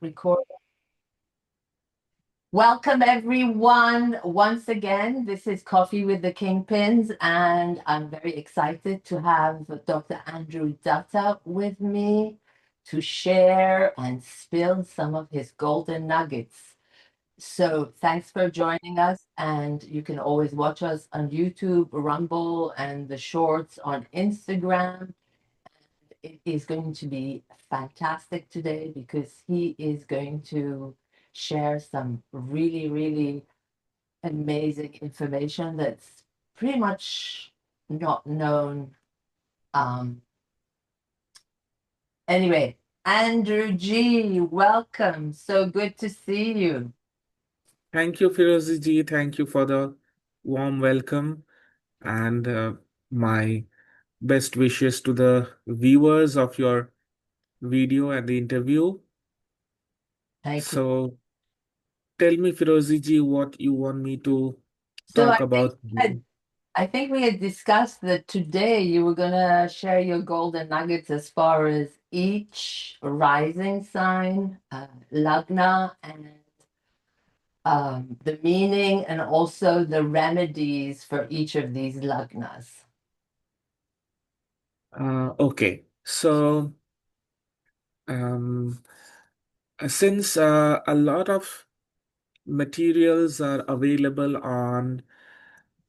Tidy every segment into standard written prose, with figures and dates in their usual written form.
Record. Welcome, everyone. Once again, this is Coffee with the Kingpins, and I'm very excited to have Dr. Andrew Dutta with me to share and spill some of his golden nuggets. So thanks for joining us, and you can always watch us on YouTube, Rumble, and the shorts on Instagram. It is going to be fantastic today because he is going to share some really, really amazing information that's pretty much not known. Um, anyway, Andrew G, welcome. So good to see you. Thank you, Firozi ji. Thank you for the warm welcome and my best wishes to the viewers of your video and the interview. Thank you. So tell me, Firozi ji, what you want me to So talk about. I think we had discussed that today you were going to share your golden nuggets as far as each rising sign, Lagna, and the meaning and also the remedies for each of these Lagnas. Okay, so um, since a lot of materials are available on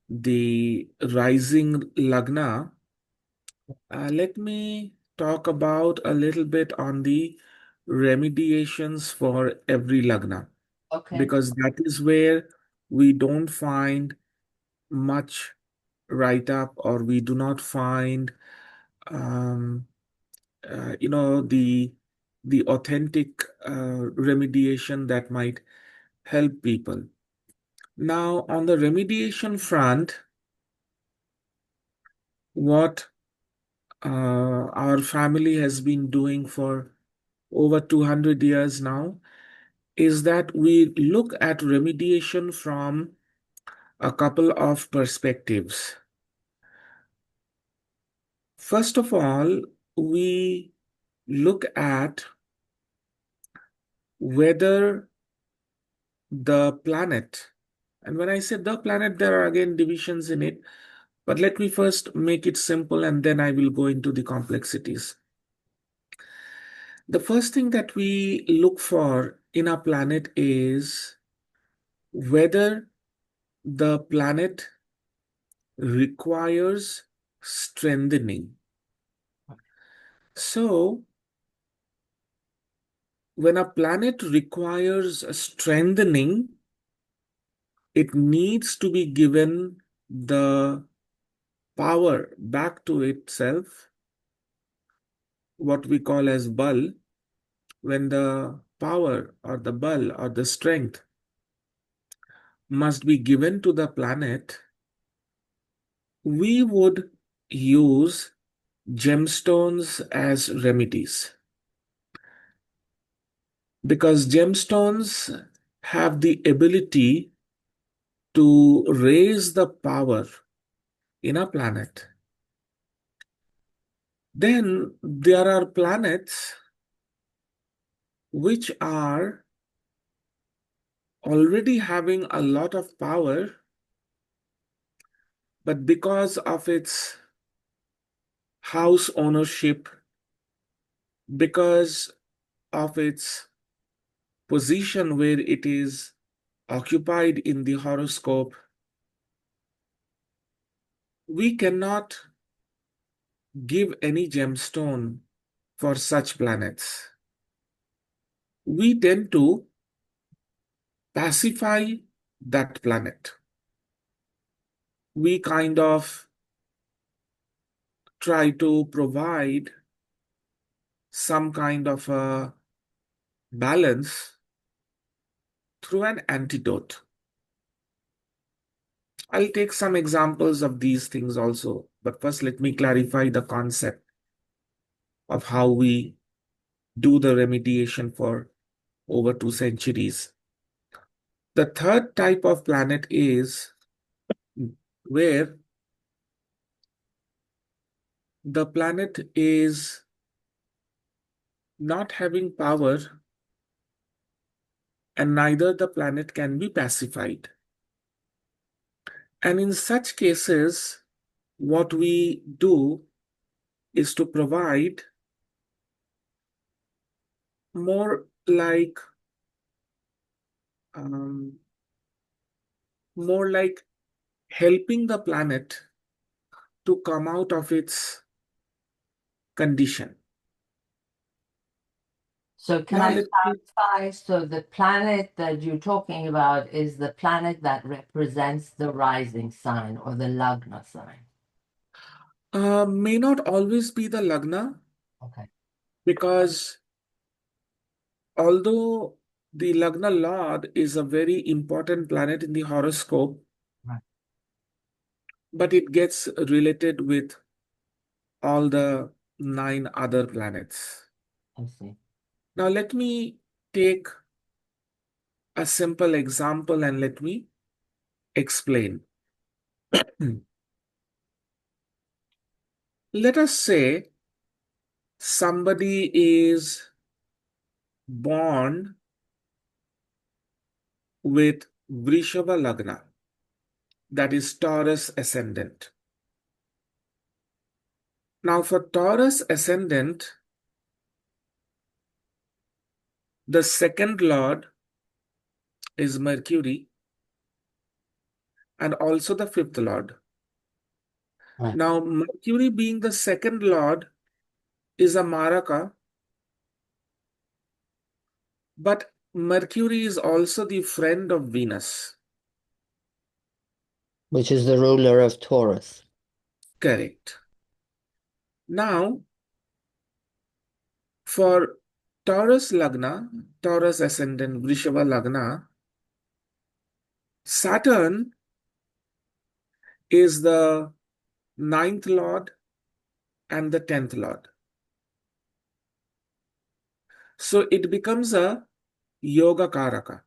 the rising Lagna, let me talk about a little bit on the remediations for every Lagna, Okay. because that is where we don't find much write up, or we do not find, um, the authentic remediation that might help people. Now, on the remediation front, what our family has been doing for over 200 years now is that we look at remediation from a couple of perspectives. First of all, we look at whether the planet, and when I say the planet, there are again divisions in it, but let me first make it simple and then I will go into the complexities. The first thing that we look for in a planet is whether the planet requires strengthening. So, when a planet requires a strengthening, it needs to be given the power back to itself, what we call as bal. When the power or the bal or the strength must be given to the planet, we would use gemstones as remedies, because gemstones have the ability to raise the power in a planet. Then there are planets which are already having a lot of power, but because of its house ownership, because of its position where it is occupied in the horoscope, we cannot give any gemstone for such planets. We tend to pacify that planet. We kind of try to provide some kind of a balance through an antidote. I'll take some examples of these things also, but first let me clarify the concept of how we do the remediation for over 2 centuries. The third type of planet is where the planet is not having power, and neither the planet can be pacified. And in such cases, what we do is to provide more like um, more like helping the planet to come out of its condition. So can Now I let me clarify? So the planet that you're talking about is the planet that represents the rising sign or the Lagna sign. may not always be the Lagna, Okay. because although the Lagna Lord is a very important planet in the horoscope, Right. but it gets related with all the 9 other planets. I see. Now let me take a simple example and let me explain. Let us say somebody is born with Vrishava Lagna, that is Taurus ascendant. Now, for Taurus ascendant, the second lord is Mercury and also the fifth lord. Right. Now, Mercury being the second lord is a Maraka, but Mercury is also the friend of Venus. Which is the ruler of Taurus. Correct. Now, for Taurus Lagna, Taurus ascendant, Vrishava Lagna, Saturn is the ninth lord and the 10th lord. So it becomes a Yoga Karaka.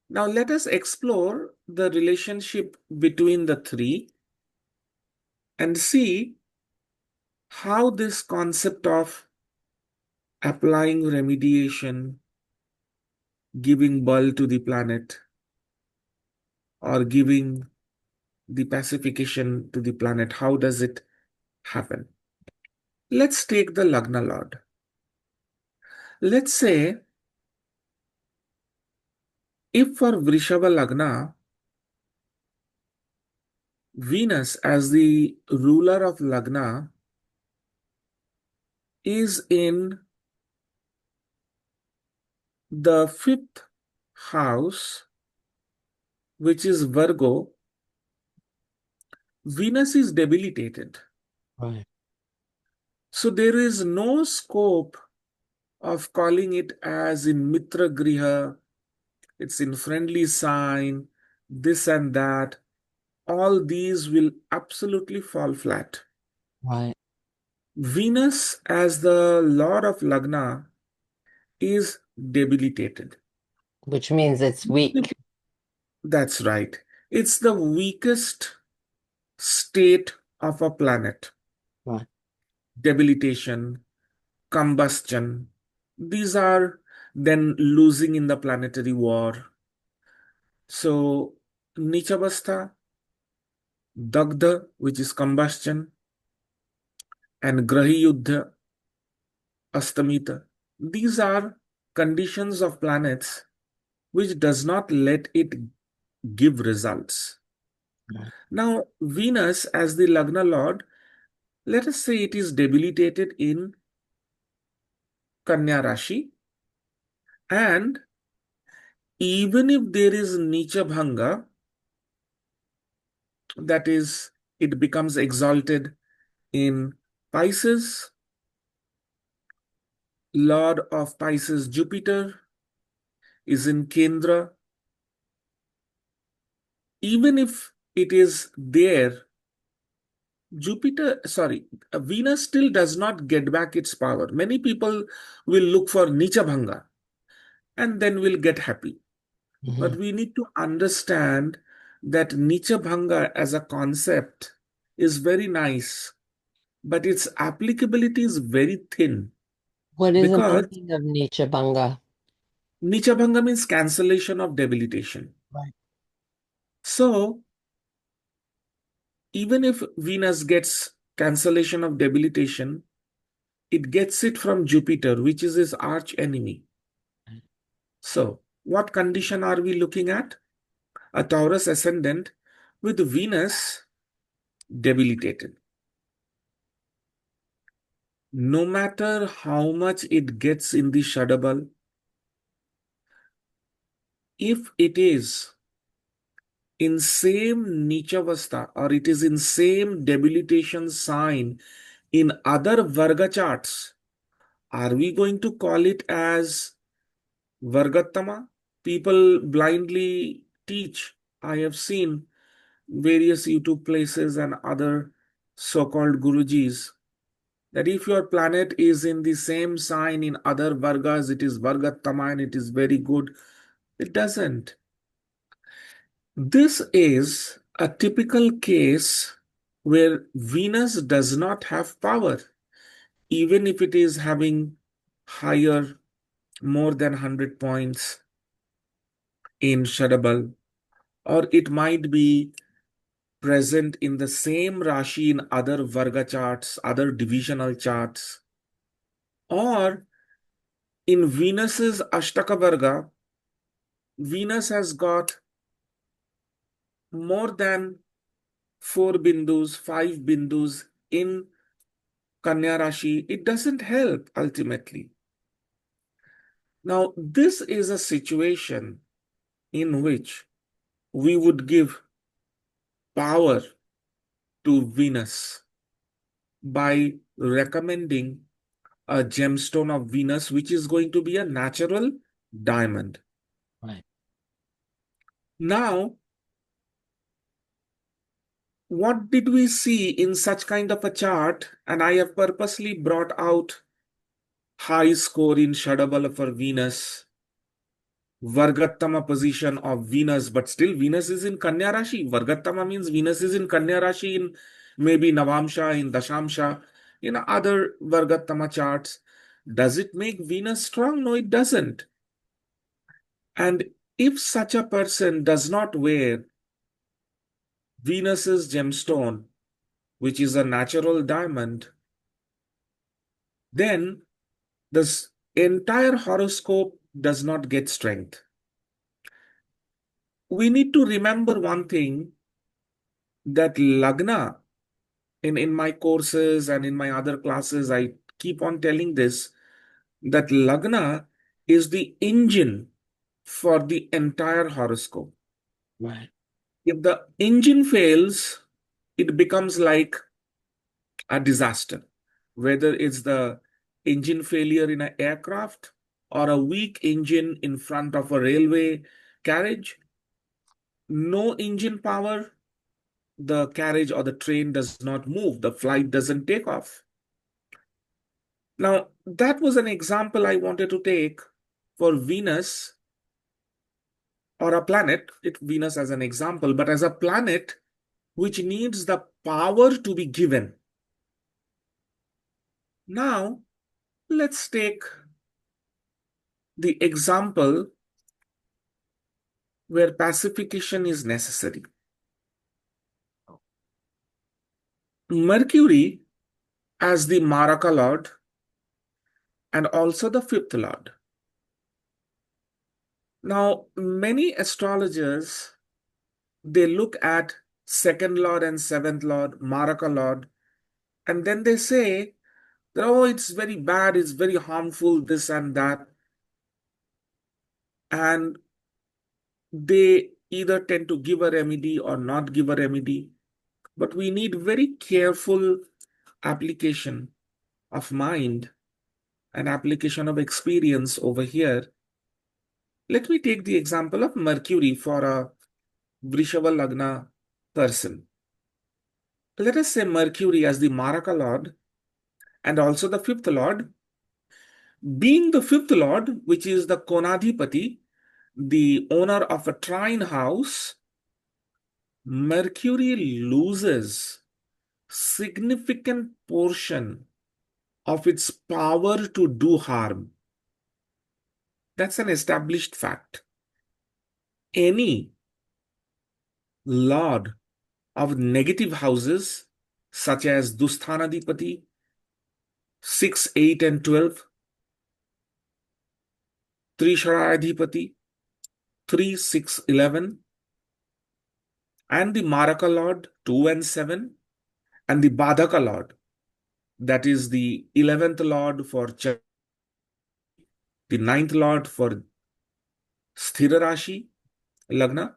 Now let us explore the relationship between the three and see how this concept of applying remediation, giving bulk to the planet, or giving the pacification to the planet, how does it happen? Let's take the Lagna Lord. Let's say if for Vrishava Lagna, Venus as the ruler of Lagna is in the fifth house, which is Virgo, Venus is debilitated. Right. So there is no scope of calling it as in Mitra Griha, it's in friendly sign, this and that. All these will absolutely fall flat. Right. Venus as the lord of Lagna is debilitated. Which means it's weak. That's right. It's the weakest state of a planet. Right. Debilitation, combustion. These are then losing in the planetary war. So, Nichabasta, Dagda, which is combustion, and Grahi Yuddha, Astamita. These are conditions of planets which does not let it give results. Right. Now, Venus as the Lagna Lord, let us say it is debilitated in Kanya Rashi, and even if there is Nicha Bhanga, that is, it becomes exalted in Pisces, Lord of Pisces Jupiter is in Kendra. Even if it is there, Venus still does not get back its power. Many people will look for Nicha Bhanga and then will get happy. Mhm. But we need to understand that Nicha Bhanga as a concept is very nice, but its applicability is very thin What is the because meaning of Nietzsche Banga? Nichabhanga means cancellation of debilitation. Right. So even if Venus gets cancellation of debilitation, it gets it from Jupiter, which is his arch enemy. So what condition are we looking at? A Taurus ascendant with Venus debilitated. No matter how much it gets in the Shadabal, if it is in same Nichavastha or it is in same debilitation sign in other Varga charts, are we going to call it as Vargatama? People blindly teach. I have seen various YouTube places and other so-called Gurujis that if your planet is in the same sign in other Vargas, it is Vargatama and it is very good. It doesn't. This is a typical case where Venus does not have power, even if it is having higher, more than 100 points in Shadabal, or it might be present in the same Rashi in other Varga charts, other divisional charts, or in Venus's Ashtaka Varga, Venus has got more than 4 bindus, 5 bindus in Kanya Rashi. It doesn't help ultimately. Now, this is a situation in which we would give power to Venus by recommending a gemstone of Venus, which is going to be a natural diamond. Right. Now, what did we see in such kind of a chart? And I have purposely brought out high score in Shadabala for Venus, Vargattama position of Venus, but still Venus is in Kanya Rashi. Vargattama means Venus is in Kanya Rashi in maybe Navamsha, in Dashamsha, in other Vargattama charts. Does it make Venus strong? No, it doesn't. And if such a person does not wear Venus's gemstone, which is a natural diamond, then this entire horoscope does not get strength. We need to remember one thing, that Lagna, in my courses and in my other classes, I keep on telling this, that Lagna is the engine for the entire horoscope. Right. If the engine fails, it becomes like a disaster, whether it's the engine failure in an aircraft or a weak engine in front of a railway carriage. No engine power, the carriage or the train does not move, the flight doesn't take off. Now, that was an example I wanted to take for Venus or a planet, Venus as an example, but as a planet which needs the power to be given. Now, let's take the example where pacification is necessary. Mercury as the Maraka Lord and also the fifth Lord. Now, many astrologers, they look at second Lord and seventh Lord, Maraka Lord, and then they say, oh, it's very bad, it's very harmful, this and that. And they either tend to give a remedy or not give a remedy. But we need very careful application of mind and application of experience over here. Let me take the example of Mercury for a Vrishava Lagna person. Let us say Mercury as the Maraka Lord and also the fifth Lord. Being the fifth Lord, which is the Konadhipati, the owner of a trine house, Mercury loses significant portion of its power to do harm. That's an established fact. Any lord of negative houses, such as Dusthanadipati, 6, 8, and 12, Trisharayadhipati, 3, 6, 11, and the Maraka Lord, 2 and 7, and the Badhaka Lord, that is the 11th Lord for the ninth Lord for Sthira Rashi, Lagna,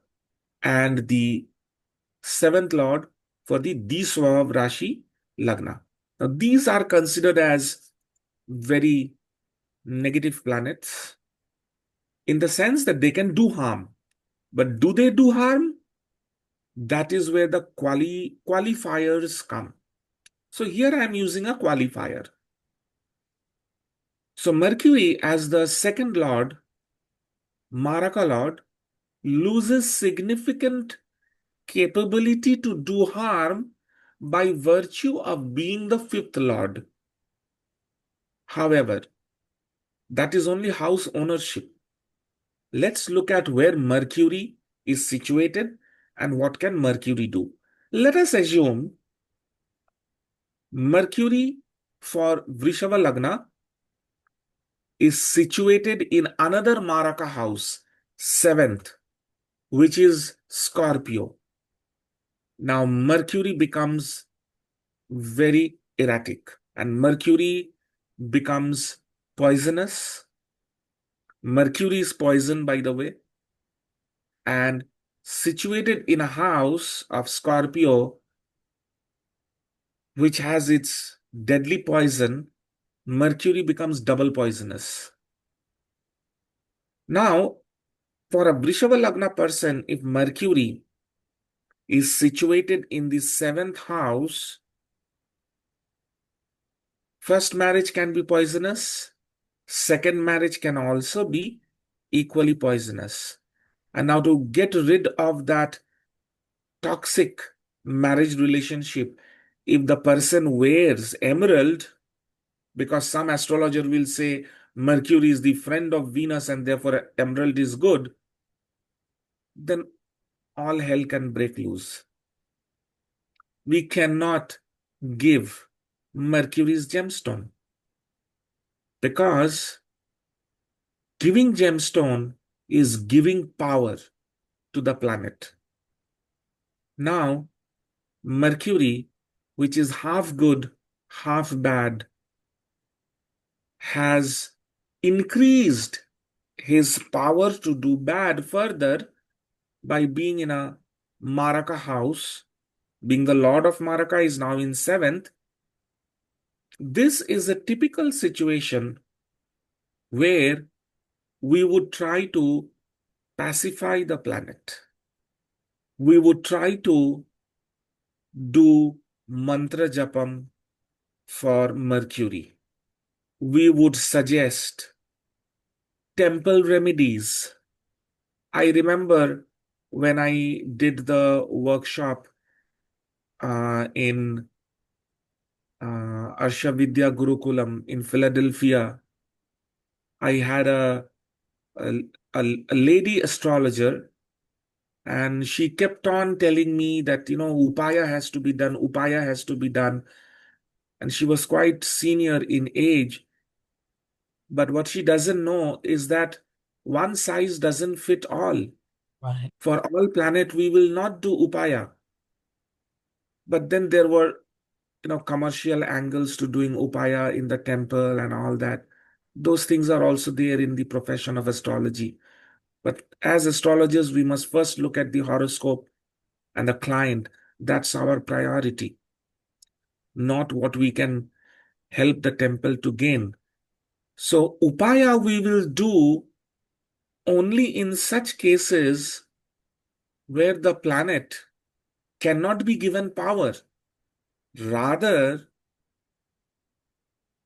and the seventh Lord for the Disvav Rashi, Lagna. Now, these are considered as very negative planets in the sense that they can do harm. But do they do harm? That is where the qualifiers come. So here I am using a qualifier. So Mercury as the second lord, Maraka lord, loses significant capability to do harm by virtue of being the fifth lord. However, that is only house ownership. Let's look at where Mercury is situated and what can Mercury do. Let us assume Mercury for Vrishava Lagna is situated in another Maraka house, seventh, which is Scorpio. Now, Mercury becomes very erratic and Mercury becomes poisonous. Mercury is poison, by the way, and situated in a house of Scorpio, which has its deadly poison, Mercury becomes double poisonous. Now, for a Vrishava Lagna person, if Mercury is situated in the seventh house, first marriage can be poisonous, second marriage can also be equally poisonous. And now to get rid of that toxic marriage relationship, if the person wears emerald, because some astrologer will say Mercury is the friend of Venus and therefore emerald is good, then all hell can break loose. We cannot give Mercury's gemstone because giving gemstone is giving power to the planet. Now, Mercury, which is half good, half bad, has increased his power to do bad further by being in a Maraka house. Being the Lord of Maraka is now in seventh. This is a typical situation where we would try to pacify the planet. We would try to do mantra japam for Mercury. We would suggest temple remedies. I remember when I did the workshop in Arsha Vidya Gurukulam in Philadelphia, I had a, a lady astrologer, and she kept on telling me that, upaya has to be done, upaya has to be done. And she was quite senior in age. But what she doesn't know is that one size doesn't fit all. Right. For all planet, we will not do upaya. But then there were, commercial angles to doing upaya in the temple and all that. Those things are also there in the profession of astrology. But as astrologers, we must first look at the horoscope and the client. That's our priority, not what we can help the temple to gain. So upaya we will do only in such cases where the planet cannot be given power. Rather,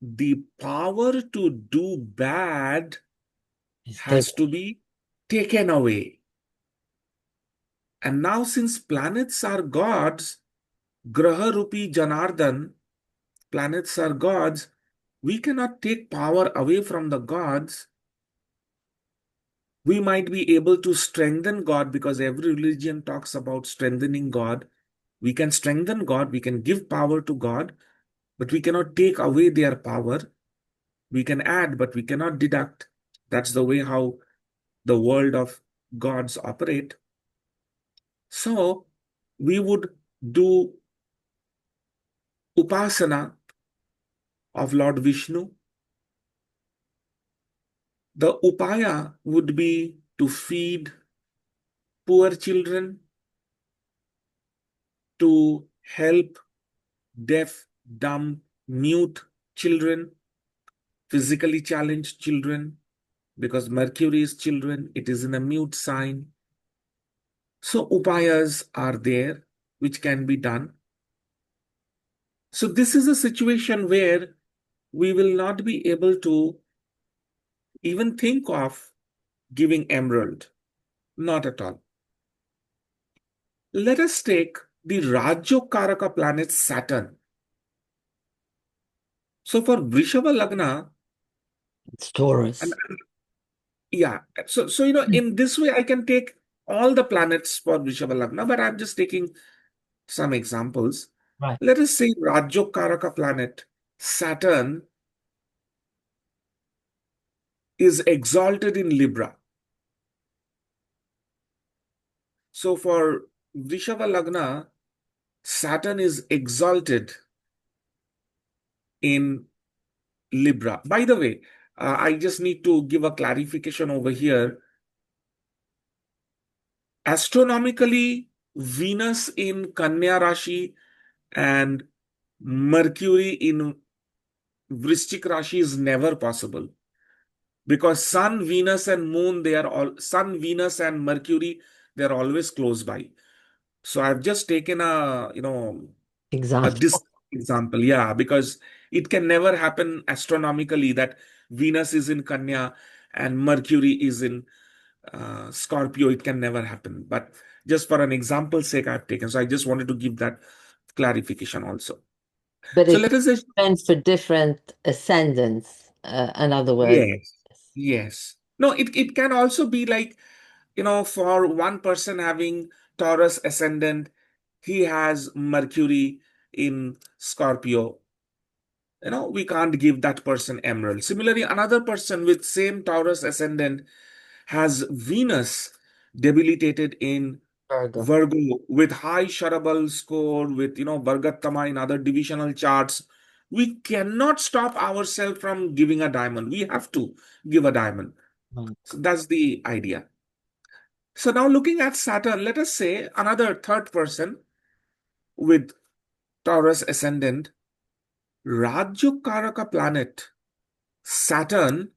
the power to do bad has to be taken away. And now, since planets are gods, Graha Rupi Janardhan, planets are gods, we cannot take power away from the gods. We might be able to strengthen God because every religion talks about strengthening God. We can strengthen God, we can give power to God, but we cannot take away their power. We can add, but we cannot deduct. That's the way how the world of gods operate. So we would do upasana of Lord Vishnu. The upaya would be to feed poor children, to help deaf, dumb, mute children, physically challenged children, because Mercury is children, it is in a mute sign. So upayas are there which can be done. So this is a situation where we will not be able to even think of giving emerald. Not at all. Let us take the Rajyokaraka planet Saturn. So for Vrishabha Lagna, It's and Taurus. yeah, so in this way I can take all the planets for Vrishabha Lagna, but I'm just taking some examples. Right. Let us say Rajyokaraka planet Saturn is exalted in Libra. So for Vrishabha Lagna, Saturn is exalted in Libra. By the way, I just need to give a clarification over here. Astronomically, Venus in Kanya Rashi and Mercury in Vrishchik Rashi is never possible because Sun, Venus, and Moon, they are all Sun, Venus, and Mercury, they are always close by. So I've just taken a Example. this example, yeah, because it can never happen astronomically that Venus is in Kanya and Mercury is in Scorpio. It can never happen. But just for an example's sake, I've taken. So I just wanted to give that clarification also. But So it let us say, depends for different ascendants. In other words. yes, yes. No, it can also be like, for one person having Taurus ascendant, he has Mercury in Scorpio. We can't give that person emerald. Similarly, another person with same Taurus ascendant has Venus debilitated in Virgo. Virgo with high Sharabal score, with, Vargattama in other divisional charts. We cannot stop ourselves from giving a diamond. We have to give a diamond. Right. So that's the idea. So now looking at Saturn, let us say another third person with Taurus ascendant, Rajyokaraka planet, Saturn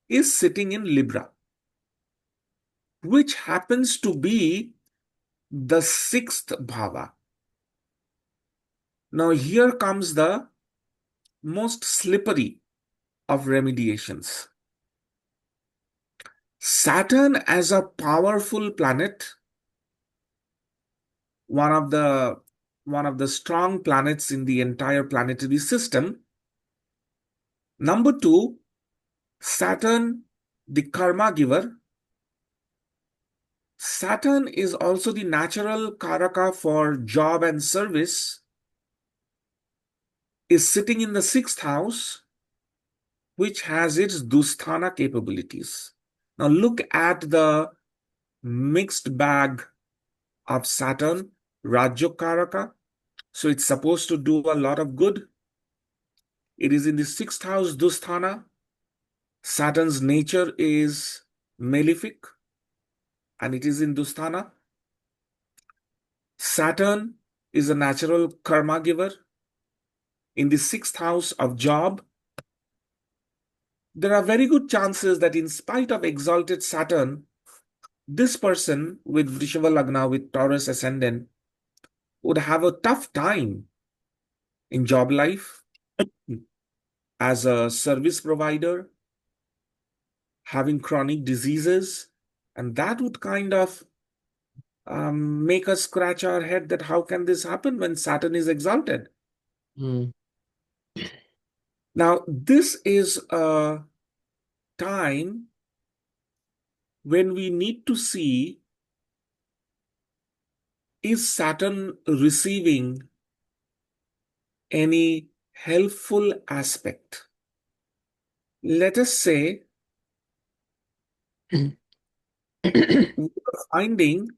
is sitting in Libra, which happens to be the sixth bhava. Now, here comes the most slippery of remediations. Saturn, as a powerful planet, one of the strong planets in the entire planetary system. Number two, Saturn, the karma giver. Saturn is also the natural karaka for job and service, is sitting in the sixth house, which has its dusthana capabilities. Now look at the mixed bag of Saturn, Rajyokaraka. So it's supposed to do a lot of good. It is in the sixth house dusthana. Saturn's nature is malefic, and it is in dusthana. Saturn is a natural karma giver. In the sixth house of job, there are very good chances that in spite of exalted Saturn, this person with Vrishabha Lagna, with Taurus ascendant, would have a tough time in job life, as a service provider, having chronic diseases, and that would kind of make us scratch our head that how can this happen when Saturn is exalted? Mm. Now, this is a time when we need to see, is Saturn receiving any helpful aspect? Let us say we are finding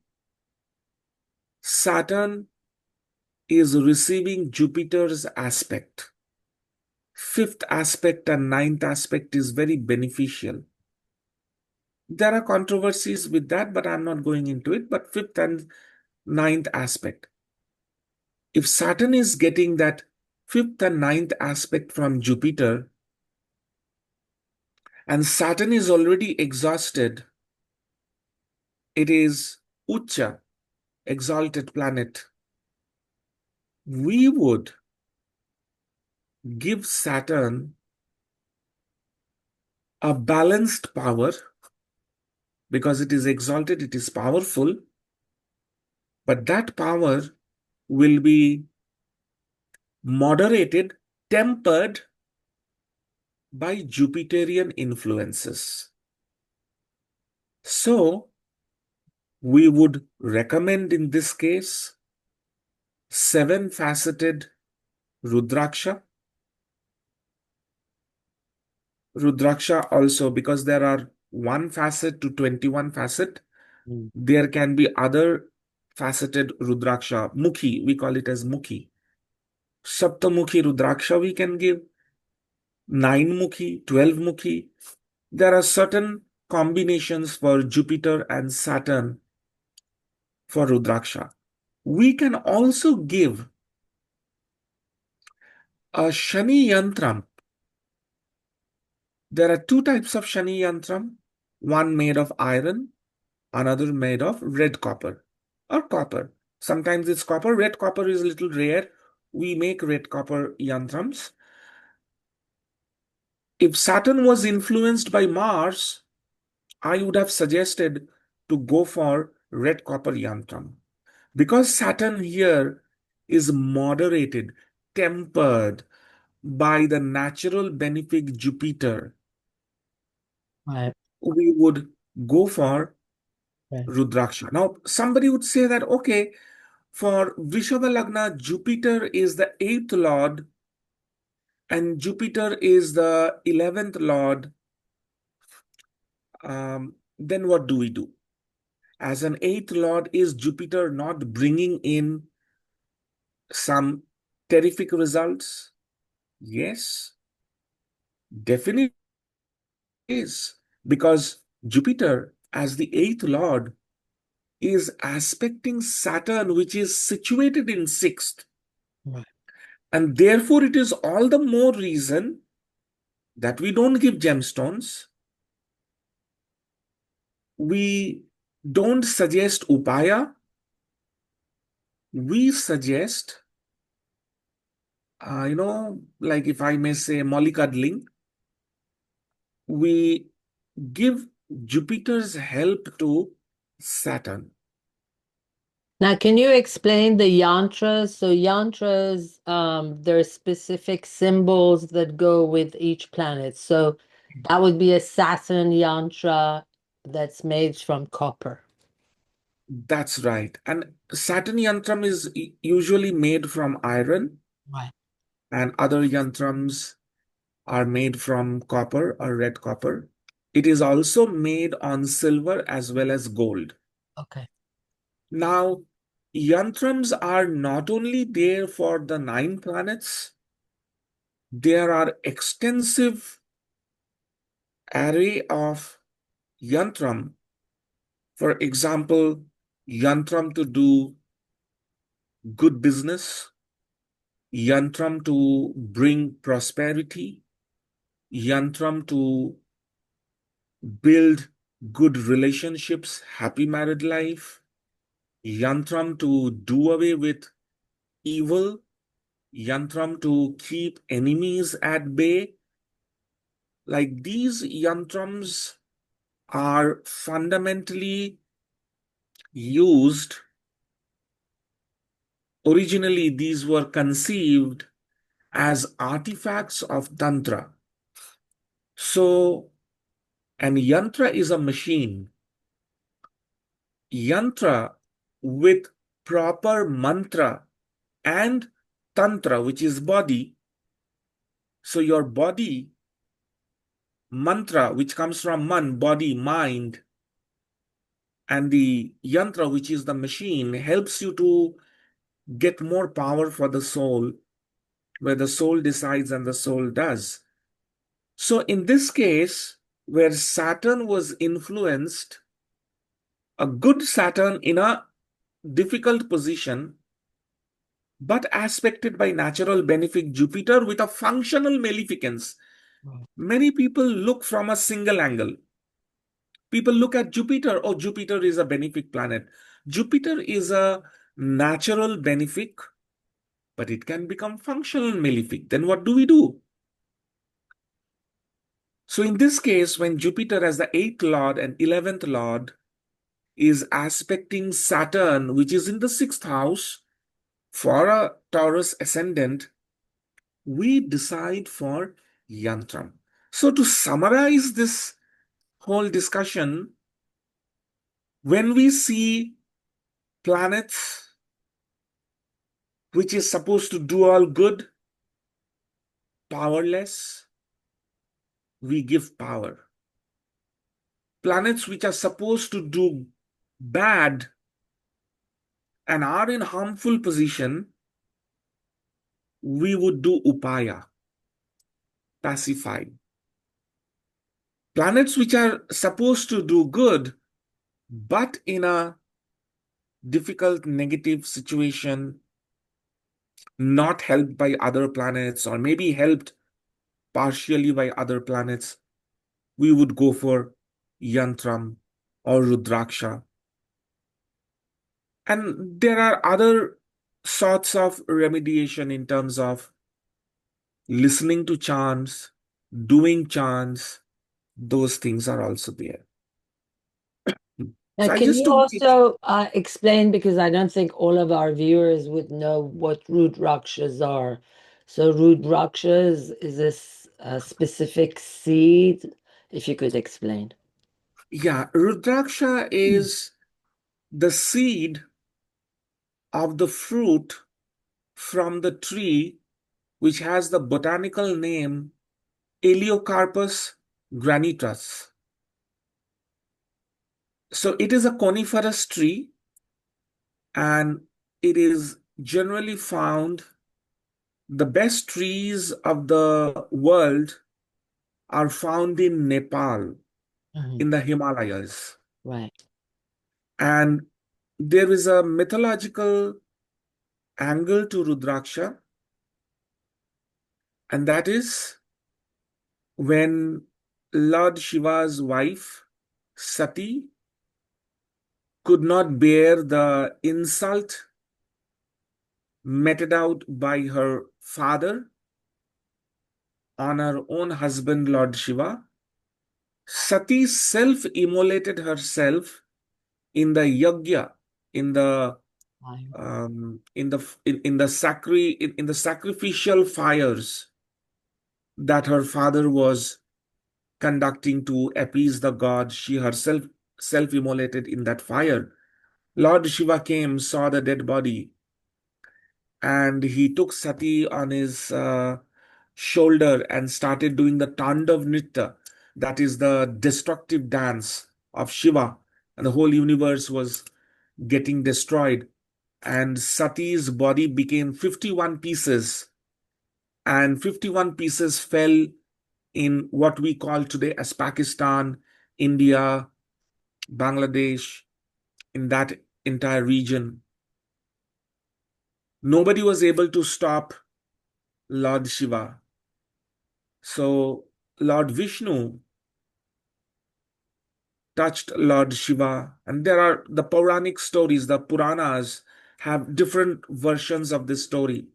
Saturn is receiving Jupiter's aspect. Fifth aspect and ninth aspect is very beneficial. There are controversies with that, but I'm not going into it. But fifth and ninth aspect. If Saturn is getting that fifth and ninth aspect from Jupiter, and Saturn is already exhausted, it is Ucha, exalted planet, we would give Saturn a balanced power because it is exalted, it is powerful, but that power will be moderated, tempered by Jupiterian influences. So, we would recommend in this case 7-faceted Rudraksha. Rudraksha also, because there are 1 facet to 21 facet, there can be other faceted Rudraksha. Mukhi, we call it as Mukhi. Saptamukhi Rudraksha we can give, 9-mukhi, 12-mukhi. There are certain combinations for Jupiter and Saturn for Rudraksha. We can also give a Shani Yantram. There are 2 types of Shani Yantram, one made of iron, another made of red copper or copper. Sometimes it's copper. Red copper is a little rare. We make red copper yantrams. If Saturn was influenced by Mars, I would have suggested to go for red copper yantram. Because Saturn here is moderated, tempered by the natural benefic Jupiter, Right. we would go for Right. Rudraksha. Now, somebody would say that, okay, for Vrishabha Lagna, Jupiter is the 8th lord and Jupiter is the 11th lord. Then what do we do? As an 8th lord, is Jupiter not bringing in some terrific results? Yes, definitely is. Because Jupiter, as the 8th lord, is aspecting Saturn, which is situated in 6th. Right. And therefore, it is all the more reason that we don't give gemstones. We don't suggest upaya. We suggest, like if I may say, mollycuddling. We give Jupiter's help to Saturn. Now, can you explain the yantras? So yantras, there are specific symbols that go with each planet. So that would be a Saturn yantra that's made from copper. That's right. And Saturn yantram is usually made from iron, Right. and other yantrams are made from copper or red copper. It is also made on silver as well as gold. Okay. Now, yantrams are not only there for the 9 planets, there are extensive array of yantram. For example, yantram to do good business, yantram to bring prosperity, yantram to build good relationships, happy married life, yantram to do away with evil, yantram to keep enemies at bay. Like these yantrams are fundamentally used. Originally, these were conceived as artifacts of Tantra. So, an yantra is a machine yantra with proper mantra and tantra, which is body. So your body, mantra, which comes from man, body, mind, and the yantra, which is the machine, helps you to get more power for the soul, where the soul decides and the soul does. So in this case, where Saturn was influenced, a good Saturn in a difficult position, but aspected by natural benefic Jupiter with a functional maleficence. Many people look from a single angle. People look at Jupiter. Oh, Jupiter is a benefic planet. Jupiter is a natural benefic, but it can become functional malefic. Then what do we do? So in this case, when Jupiter as the 8th lord and 11th lord is aspecting Saturn, which is in the 6th house, for a Taurus ascendant, we decide for yantram. So to summarize this whole discussion, when we see planets which is supposed to do all good, powerless, we give power. Planets which are supposed to do bad and are in harmful position, we would do upaya, pacify. Planets which are supposed to do good, but in a difficult, negative situation, not helped by other planets, or maybe helped partially by other planets, we would go for yantram or rudraksha. And there are other sorts of remediation in terms of listening to chants, doing chants. Those things are also there. Now, So I can just you took also explain, because I don't think all of our viewers would know what root rakshas are. So root rakshas is this a specific seed, if you could explain. Yeah, rudraksha is the seed of the fruit from the tree, which has the botanical name Eliocarpus granitus. So it is a coniferous tree, and it is generally found, the best trees of the world are found in Nepal, in the Himalayas. Right. And there is a mythological angle to Rudraksha, and that is when Lord Shiva's wife, Sati, could not bear the insult meted out by her father on her own husband, Lord Shiva. Sati self-immolated herself in the yajna, in the sacrificial fires that her father was conducting to appease the god. She herself self-immolated in that fire. Lord Shiva came, saw the dead body, and he took Sati on his shoulder and started doing the Tandav Nritta, that is the destructive dance of Shiva, and the whole universe was getting destroyed. And Sati's body became 51 pieces, and 51 pieces fell in what we call today as Pakistan, India, Bangladesh, in that entire region. Nobody was able to stop Lord Shiva. So Lord Vishnu touched Lord Shiva, and there are the Puranic stories, the Puranas have different versions of this story.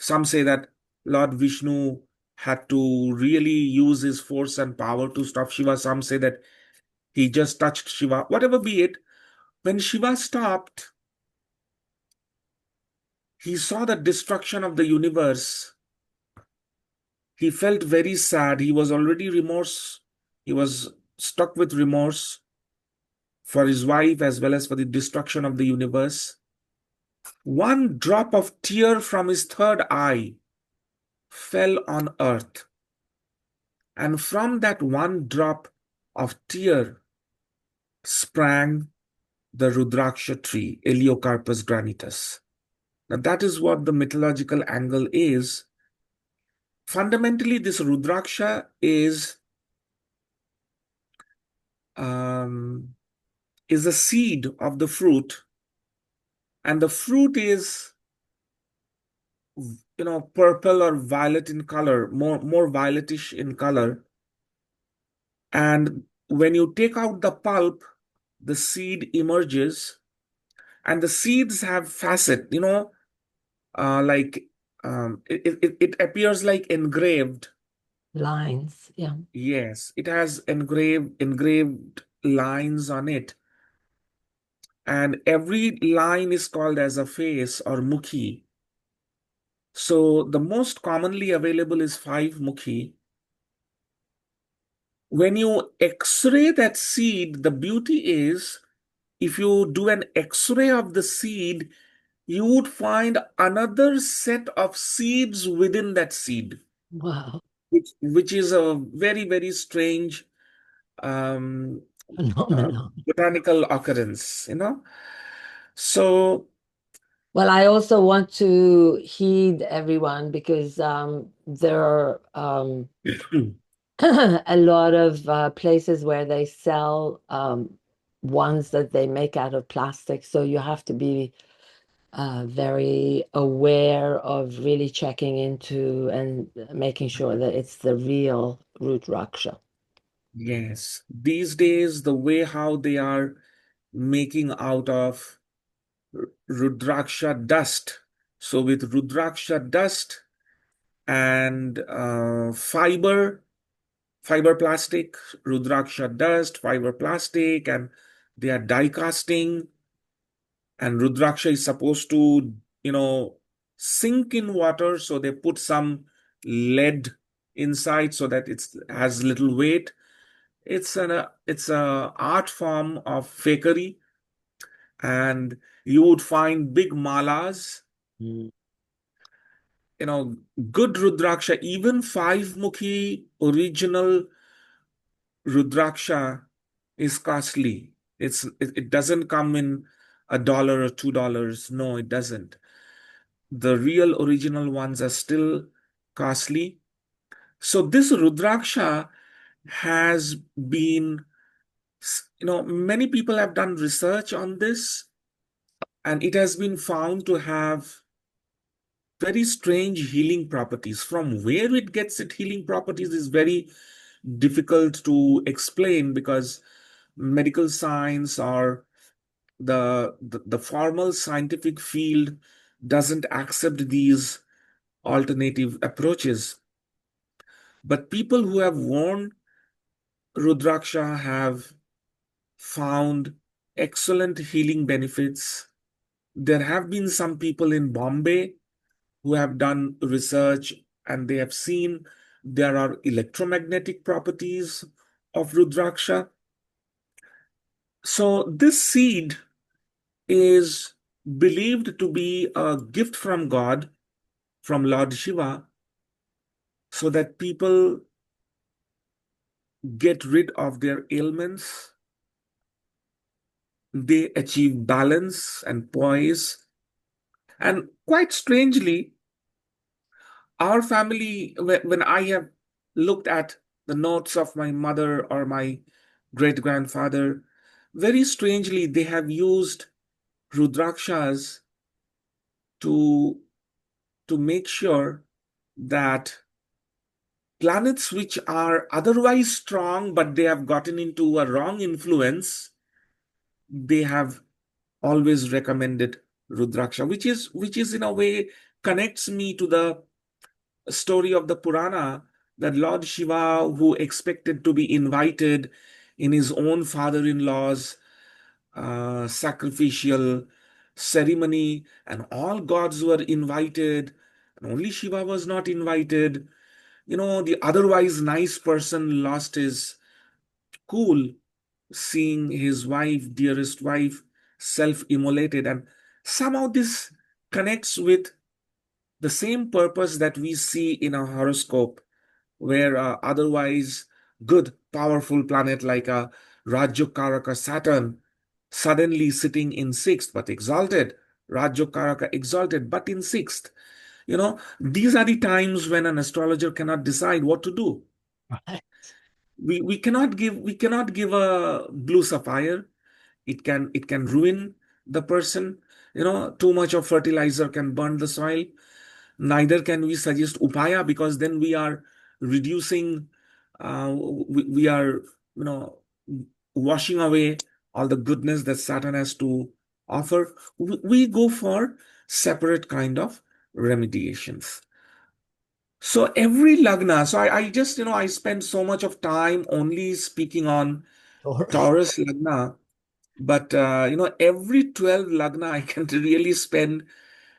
Some say that Lord Vishnu had to really use his force and power to stop Shiva. Some say that he just touched Shiva. Whatever be it, when Shiva stopped, he saw the destruction of the universe. He felt very sad. He was already remorse. He was stuck with remorse. for his wife as well as for the destruction of the universe. One drop of tear from his third eye fell on earth. And from that one drop of tear sprang the Rudraksha tree, Eliocarpus granitus. Now, that is what the mythological angle is. Fundamentally, this Rudraksha is a seed of the fruit, and the fruit is, purple or violet in color, more violetish in color. And when you take out the pulp, the seed emerges, and the seeds have facet, like it appears like engraved Lines, yeah. Yes, it has engraved lines on it, and every line is called as a face or mukhi. So the most commonly available is 5 mukhi. When you X-ray that seed, the beauty is if you do an X-ray of the seed, you would find another set of seeds within that seed, Wow. which is a very, very strange um, Phenomenal. botanical occurrence. So, Well, I also want to heed everyone because there are a lot of places where they sell ones that they make out of plastic. So you have to be very aware of really checking into and making sure that it's the real Rudraksha. yes, these days, the way how they are making out of Rudraksha dust. So, with Rudraksha dust and fiber plastic, Rudraksha dust, fiber plastic, and they are die casting. And Rudraksha is supposed to, sink in water. So they put some lead inside so that it has little weight. It's a art form of fakery, and you would find big malas. Mm. Good Rudraksha, even 5-mukhi original Rudraksha is costly. It doesn't come in $1 or $2. No, it doesn't. The real original ones are still costly. So this Rudraksha has been, many people have done research on this, and it has been found to have very strange healing properties. From where it gets its healing properties is very difficult to explain, because medical science or the formal scientific field doesn't accept these alternative approaches. But people who have worn Rudraksha have found excellent healing benefits. There have been some people in Bombay who have done research, and they have seen there are electromagnetic properties of Rudraksha. So this seed is believed to be a gift from God, from Lord Shiva, so that people get rid of their ailments, they achieve balance and poise. And quite strangely, our family, when I have looked at the notes of my mother or my great grandfather, very strangely, they have used Rudrakshas to make sure that planets which are otherwise strong, but they have gotten into a wrong influence, they have always recommended Rudraksha, which is in a way connects me to the story of the Purana, that Lord Shiva, who expected to be invited in his own father-in-law's sacrificial ceremony, and all gods were invited, and only Shiva was not invited. The otherwise nice person lost his cool, seeing his wife, dearest wife, self-immolated. And somehow this connects with the same purpose that we see in a horoscope, where otherwise good, powerful planet like a Rajyokaraka Saturn suddenly sitting in sixth, but exalted. Rajyokaraka exalted, but in sixth. These are the times when an astrologer cannot decide what to do. Right. We cannot give a blue sapphire. It can ruin the person. Too much of fertilizer can burn the soil. Neither can we suggest upaya, because then we are reducing, we are, washing away all the goodness that Saturn has to offer. We go for separate kind of remediations. So every lagna, so I just, I spend so much of time only speaking on Taurus. Taurus lagna, but every 12 lagna I can really spend,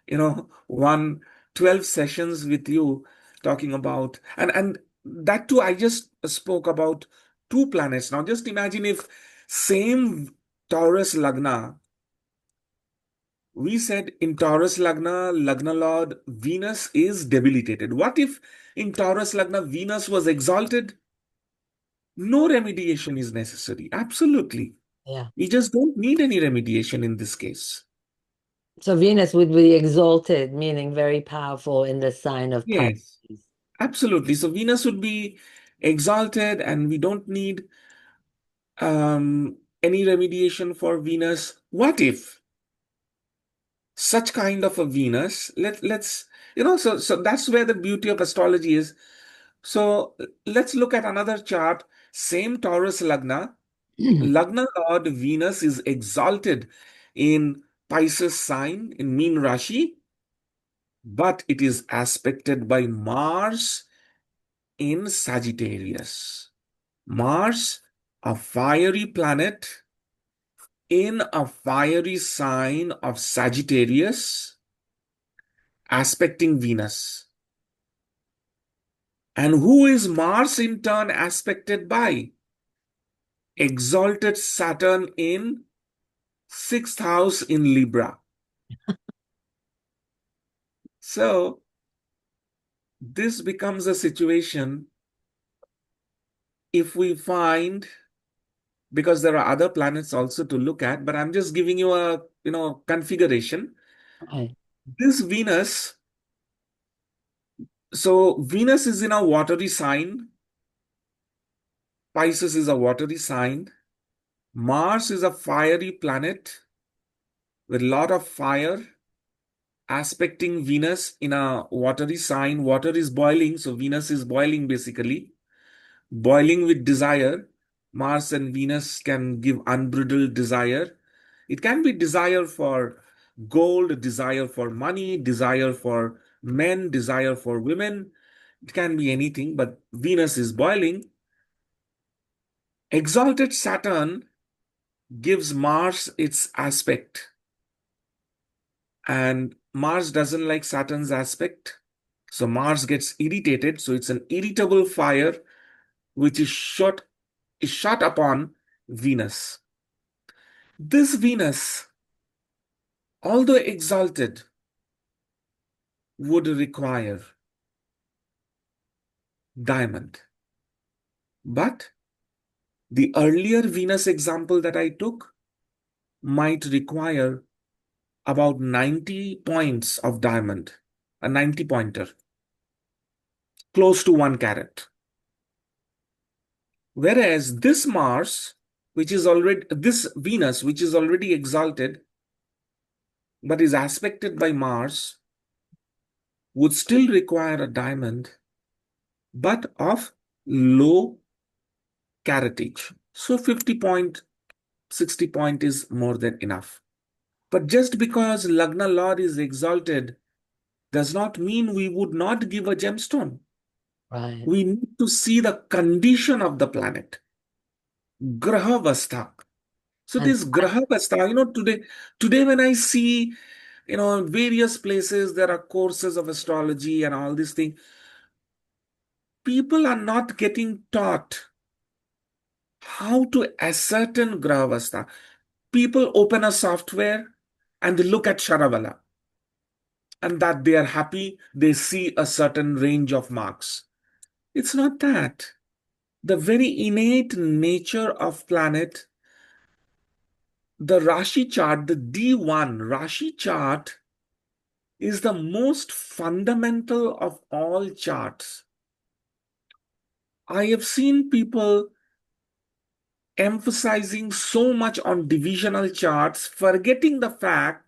12 sessions with you talking about, and that too, I just spoke about two planets. Now just imagine if same Taurus lagna, we said in Taurus Lagna, Lagna Lord Venus is debilitated. What if in Taurus Lagna Venus was exalted? No remediation is necessary. Absolutely. Yeah. We just don't need any remediation in this case. So Venus would be exalted, meaning very powerful in the sign of Yes, Pisces. absolutely. So Venus would be exalted, and we don't need any remediation for Venus. What if such kind of a Venus, let's so that's where the beauty of astrology is. So let's look at another chart. Same Taurus Lagna. Lagna Lord Venus is exalted in Pisces sign in Mean Rashi, but it is aspected by Mars in Sagittarius. Mars, a fiery planet in a fiery sign of Sagittarius, aspecting Venus. And who is Mars in turn aspected by? Exalted Saturn in sixth house in Libra. So this becomes a situation if we find, because there are other planets also to look at, but I'm just giving you a configuration. Right. This Venus, so Venus is in a watery sign. Pisces is a watery sign. Mars is a fiery planet with a lot of fire, aspecting Venus in a watery sign. Water is boiling, so Venus is boiling basically. Boiling with desire. Mars and Venus can give unbridled desire. It can be desire for gold, desire for money, desire for men, desire for women. It can be anything, but Venus is boiling. Exalted Saturn gives Mars its aspect, and Mars doesn't like Saturn's aspect. So Mars gets irritated. So it's an irritable fire which is shot upon Venus. This Venus, although exalted, would require diamond. But the earlier Venus example that I took might require about 90 points of diamond, a 90 pointer, close to 1 carat. Whereas this Venus, which is already exalted, but is aspected by Mars, would still require a diamond, but of low caratage. So 50 point, 60 point is more than enough. But just because Lagna Lord is exalted does not mean we would not give a gemstone. Right. We need to see the condition of the planet. Grahavastha. So And this Grahavastha, today when I see, various places, there are courses of astrology and all these things. People are not getting taught how to ascertain Grahavastha. People open a software and they look at Sharavala and that they are happy, they see a certain range of marks. It's not that. The very innate nature of planet, the Rashi chart, the D1 Rashi chart is the most fundamental of all charts. I have seen people emphasizing so much on divisional charts, forgetting the fact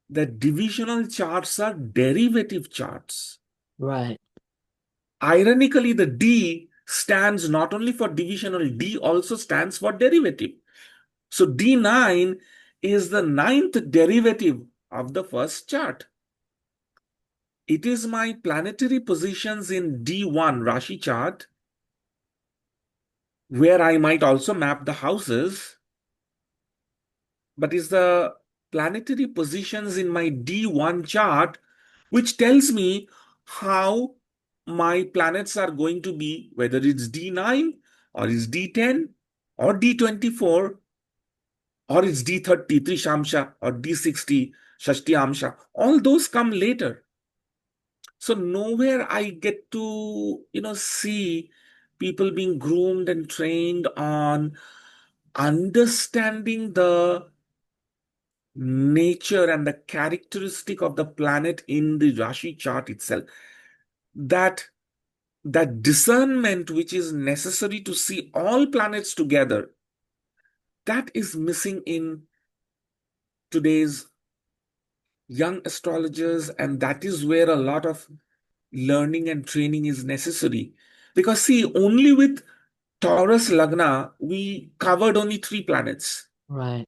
that divisional charts are derivative charts. Right. Ironically, the D stands not only for divisional, D also stands for derivative. So D9 is the ninth derivative of the first chart. It is my planetary positions in D1 Rashi chart, where I might also map the houses, but it's the planetary positions in my D1 chart which tells me how my planets are going to be, whether it's D9 or it's D10 or D24 or it's D30 Trishamsha or D60 Shashti Amsha. All those come later. So nowhere I get to, see people being groomed and trained on understanding the nature and the characteristic of the planet in the Rashi chart itself. That discernment which is necessary to see all planets together, that is missing in today's young astrologers, and that is where a lot of learning and training is necessary. Because see, only with Taurus Lagna, we covered only 3 planets. Right.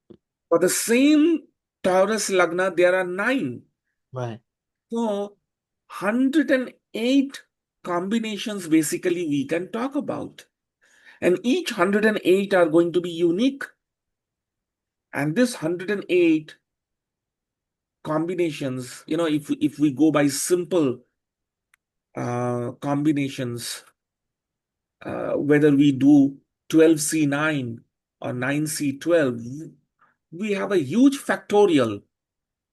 For the same Taurus Lagna, there are 9. Right. So 108 combinations basically we can talk about. And each 108 are going to be unique. And this 108 combinations, if we go by simple combinations, whether we do 12C9 or 9C12, we have a huge factorial.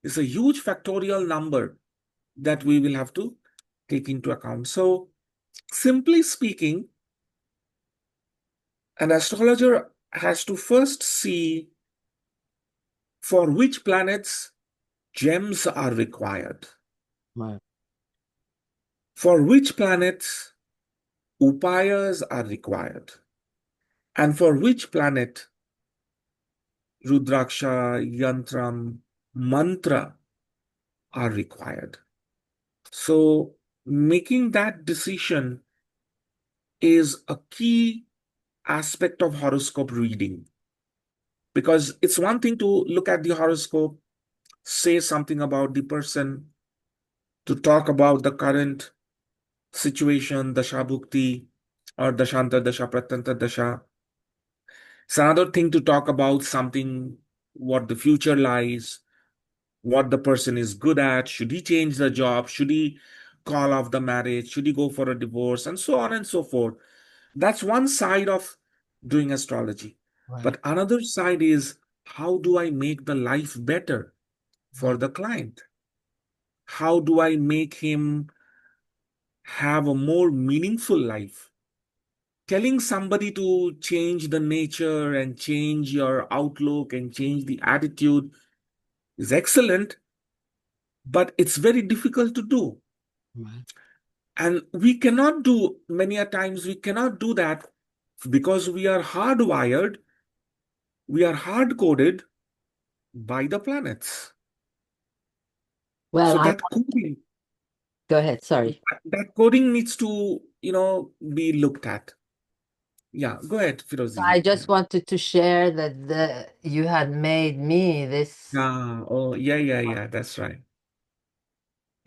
It's a huge factorial number that we will have to take into account. So, simply speaking, an astrologer has to first see for which planets gems are required, Right. for which planets upayas are required, and for which planet rudraksha, yantram, mantra are required. So, making that decision is a key aspect of horoscope reading. Because it's one thing to look at the horoscope, say something about the person, to talk about the current situation, Dasha Bhukti, or Dashanta Dasha, Pratanta Dasha. It's another thing to talk about something, what the future lies, what the person is good at, should he change the job, should he call off the marriage, should he go for a divorce, and so on and so forth. That's one side of doing astrology. Right. But another side is, how do I make the life better for the client? How do I make him have a more meaningful life? Telling somebody to change the nature and change your outlook and change the attitude is excellent, but it's very difficult to do. Right. And we cannot do, many a times, we cannot do that because we are hardwired, we are hard coded by the planets. Well, So go ahead. Sorry. that coding needs to, be looked at. Yeah, go ahead, I Firozi. just wanted to share that you had made me this. Oh, yeah, that's right.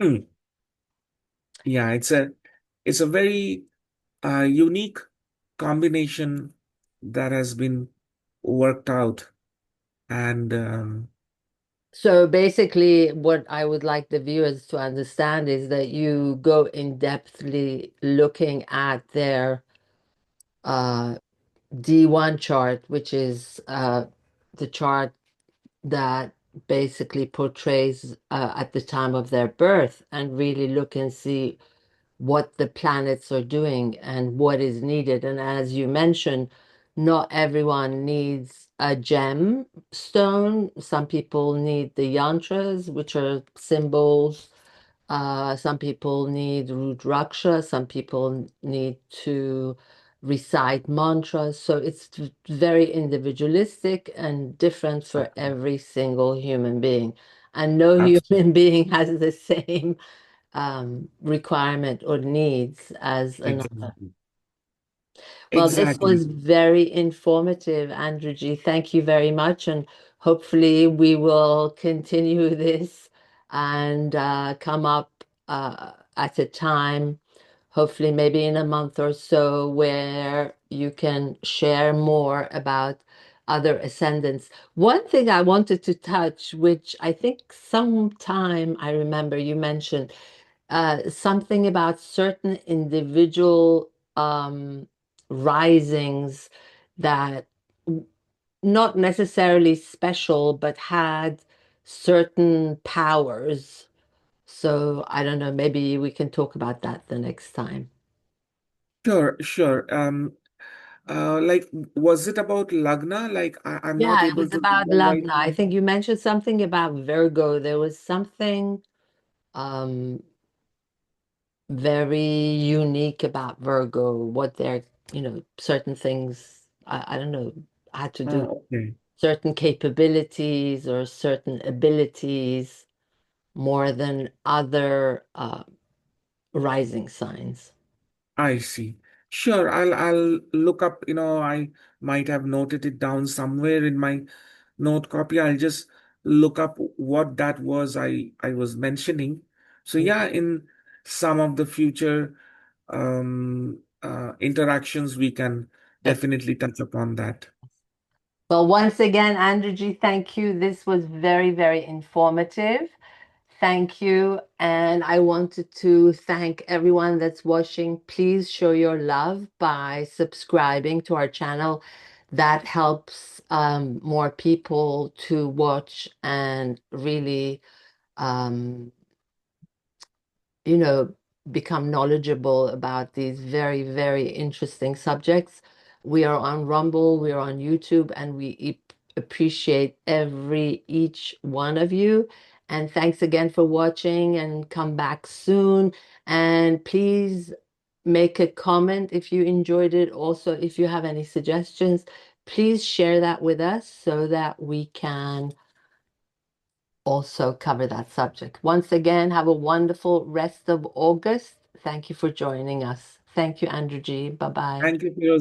Hmm. Yeah, it's a very unique combination that has been worked out. And So basically, what I would like the viewers to understand is that you go in depthly looking at their uh, D1 chart, which is the chart that basically portrays at the time of their birth, and really look and see what the planets are doing and what is needed. And as you mentioned, not everyone needs a gem stone. Some people need the yantras, which are symbols. Some people need Rudraksha. Some people need to recite mantras. So it's very individualistic and different for every single human being. And no human being has the same requirement or needs as another. Exactly. Well, this Exactly. was very informative, Andrew G. Thank you very much. And hopefully we will continue this and come up at a time, hopefully maybe in a month or so, where you can share more about other ascendants. One thing I wanted to touch, which I think sometime I remember you mentioned, something about certain individual risings that not necessarily special, but had certain powers. So I don't know, maybe we can talk about that the next time. Sure, sure. Like, was it about Lagna? Like, I'm not Yeah, it able was to about recall right Lagna. I now. think you mentioned something about Virgo. There was something um very unique about Virgo, what they're, certain things, I don't know, had to do Oh, okay. certain capabilities or certain abilities more than other rising signs. I see. Sure, I'll look up, I might have noted it down somewhere in my note copy. I'll just look up what that was I was mentioning. So Mm. yeah, in some of the future interactions, we can Yes. definitely touch upon that. Well, once again, Andrew G, thank you. This was very, very informative. Thank you. And I wanted to thank everyone that's watching. Please show your love by subscribing to our channel. That helps more people to watch and really um, you know, become knowledgeable about these very, very interesting subjects. We are on Rumble, we are on YouTube, and we appreciate each one of you. And thanks again for watching, and come back soon. And please make a comment if you enjoyed it. Also, if you have any suggestions, please share that with us so that we can also cover that subject. Once again, have a wonderful rest of August. Thank you for joining us. Thank you, Andrew G. Bye bye. Thank you, Firoz.